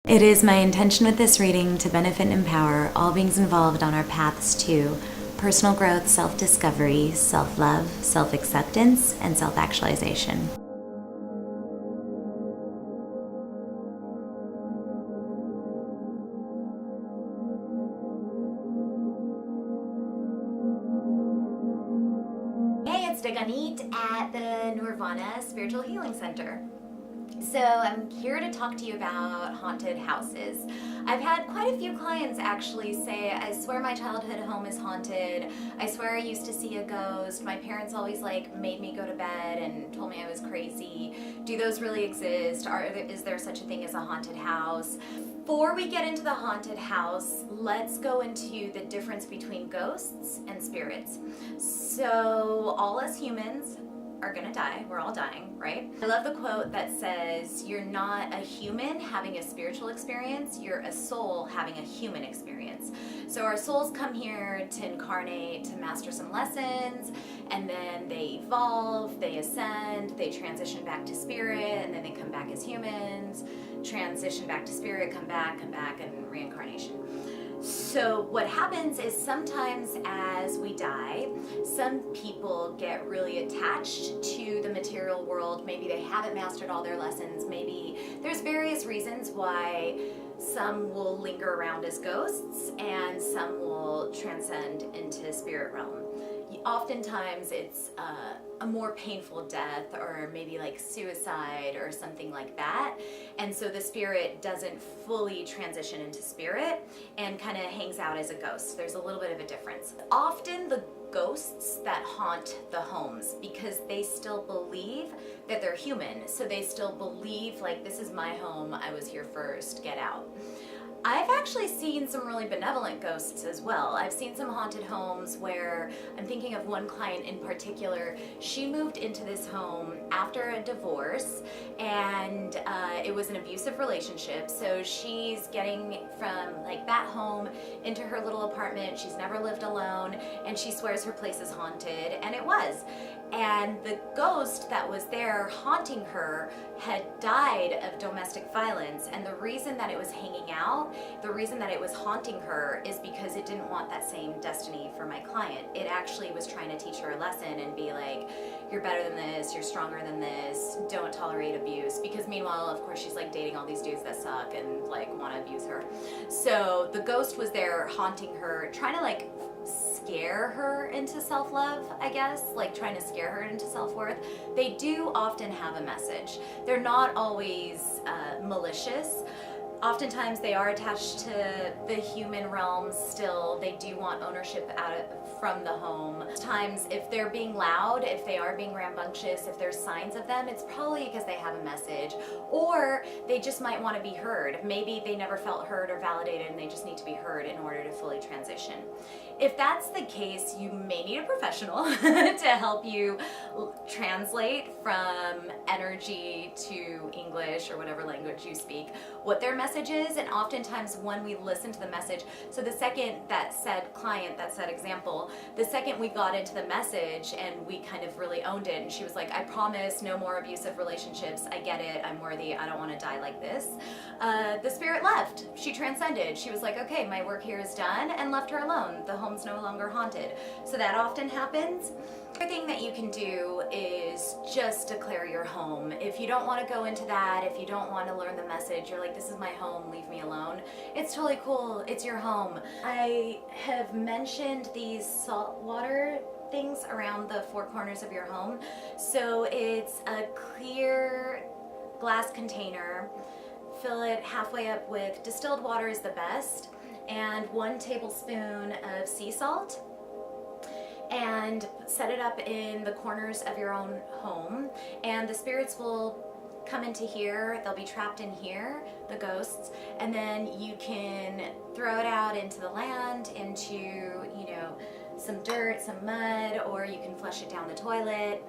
It is my intention with this reading to benefit and empower all beings involved on our paths to personal growth, self-discovery, self-love, self-acceptance, and self-actualization. Hey, it's Daganit at the Nirvana Spiritual Healing Center. So I'm here to talk to you about haunted houses. I've had quite a few clients actually say, I swear my childhood home is haunted. I swear I used to see a ghost. My parents always made me go to bed and told me I was crazy. Do those really exist? Is there such a thing as a haunted house? Before we get into the haunted house, let's go into the difference between ghosts and spirits. So all us humans are gonna die. We're all dying, right? I love the quote that says, you're not a human having a spiritual experience, you're a soul having a human experience. So our souls come here to incarnate, to master some lessons, and then they evolve, they ascend, they transition back to spirit, and then they come back as humans, transition back to spirit, come back, and reincarnation. So what happens is sometimes as we die, some people get really attached to the material world. Maybe they haven't mastered all their lessons. Maybe there's various reasons why some will linger around as ghosts and some will transcend into spirit realm. Oftentimes it's a more painful death, or maybe like suicide or something like that, and so the spirit doesn't fully transition into spirit and kind of hangs out as a ghost. There's a little bit of a difference. Often the ghosts that haunt the homes because they still believe that they're human, so they still believe like, this is my home, I was here first, get out. I've actually seen some really benevolent ghosts as well. I've seen some haunted homes where, I'm thinking of one client in particular, she moved into this home after a divorce, and it was an abusive relationship. So she's getting from like that home into her little apartment. She's never lived alone, and she swears her place is haunted, and it was. And the ghost that was there haunting her had died of domestic violence, and the reason that it was hanging out, the reason that it was haunting her, is because it didn't want that same destiny for my client. It actually was trying to teach her a lesson and be like, you're better than this, you're stronger than this, don't tolerate abuse. Because meanwhile, of course, she's like dating all these dudes that suck and like want to abuse her. So the ghost was there haunting her, trying to like scare her into self-love, I guess, like trying to scare her into self-worth. They do often have a message. They're not always malicious. Oftentimes they are attached to the human realm still. They do want ownership from the home. Sometimes if they're being loud, if they are being rambunctious, if there's signs of them, it's probably because they have a message, or they just might want to be heard. Maybe they never felt heard or validated and they just need to be heard in order to fully transition. If that's the case, you may need a professional to help you translate from energy to English or whatever language you speak, what their message is. And oftentimes when we listen to the message, so the second that said client, that said example, the second we got into the message and we kind of really owned it, and she was like, I promise no more abusive relationships, I get it, I'm worthy, I don't want to die like this. The spirit left. She transcended. She was like, okay, my work here is done, and left her alone. The home's no longer haunted. So that often happens. The other thing that you can do is just declare your home. If you don't want to go into that, if you don't want to learn the message, you're like, this is my home, leave me alone. It's totally cool. It's your home. I have mentioned these saltwater things around the four corners of your home. So it's a clear glass container. Fill it halfway up with distilled water is the best, and 1 tablespoon of sea salt, and set it up in the corners of your own home, and the spirits will come into here. They'll be trapped in here, the ghosts, and then you can throw it out into the land, into, you know, some dirt, some mud, or you can flush it down the toilet.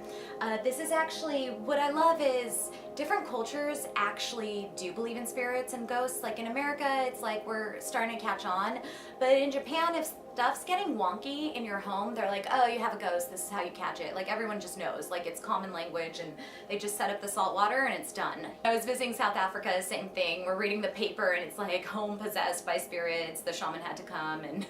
This is actually, what I love is different cultures actually do believe in spirits and ghosts. Like in America, it's like we're starting to catch on. But in Japan, if stuff's getting wonky in your home, they're like, oh, you have a ghost, this is how you catch it. Like everyone just knows, like it's common language, and they just set up the salt water and it's done. I was visiting South Africa, same thing. We're reading the paper and it's like home possessed by spirits. The shaman had to come and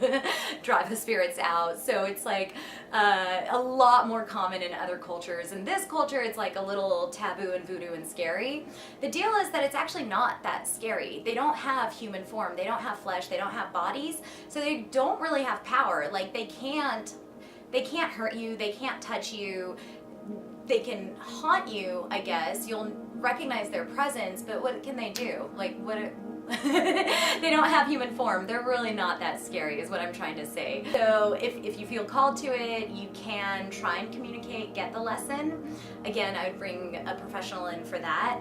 drive the spirits out. So it's like a lot more common in other cultures. In this culture, it's like a little taboo and voodoo and scary. The deal is that it's actually not that scary. They don't have human form, they don't have flesh, they don't have bodies, so they don't really have power. Like they can't hurt you, they can't touch you, they can haunt you, I guess. You'll recognize their presence, but what can they do? Like they don't have human form. They're really not that scary is what I'm trying to say. So if you feel called to it, you can try and communicate, get the lesson. Again, I would bring a professional in for that.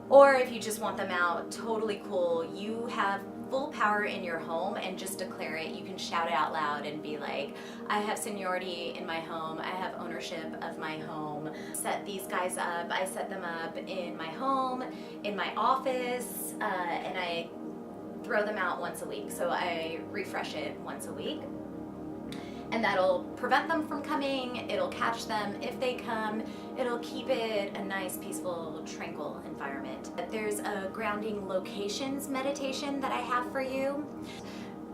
Or if you just want them out, totally cool. You have full power in your home and just declare it. You can shout it out loud and be like, I have seniority in my home. I have ownership of my home. Set these guys up. I set them up in my home, in my office, and I throw them out once a week. So I refresh it once a week. And that'll prevent them from coming, it'll catch them if they come, it'll keep it a nice, peaceful, tranquil environment. There's a grounding locations meditation that I have for you.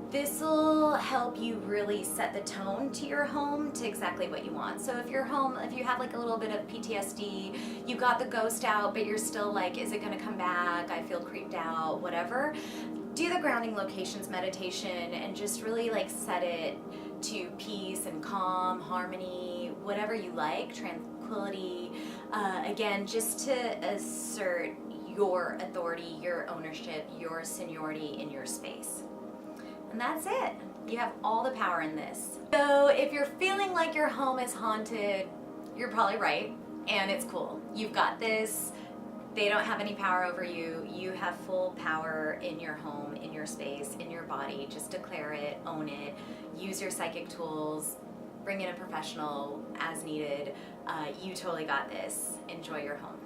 This will help you really set the tone to your home to exactly what you want. So if your home, if you have like a little bit of PTSD, you got the ghost out, but you're still like, is it gonna come back? I feel creeped out, whatever. Do the grounding locations meditation and just really like set it to peace and calm, harmony, whatever you like, tranquility. Again, just to assert your authority, your ownership, your seniority in your space. And that's it. You have all the power in this. So if you're feeling like your home is haunted, you're probably right, and it's cool. You've got this. They don't have any power over you. You have full power in your home, in your space, in your body. Just declare it, own it, use your psychic tools, bring in a professional as needed. You totally got this. Enjoy your home.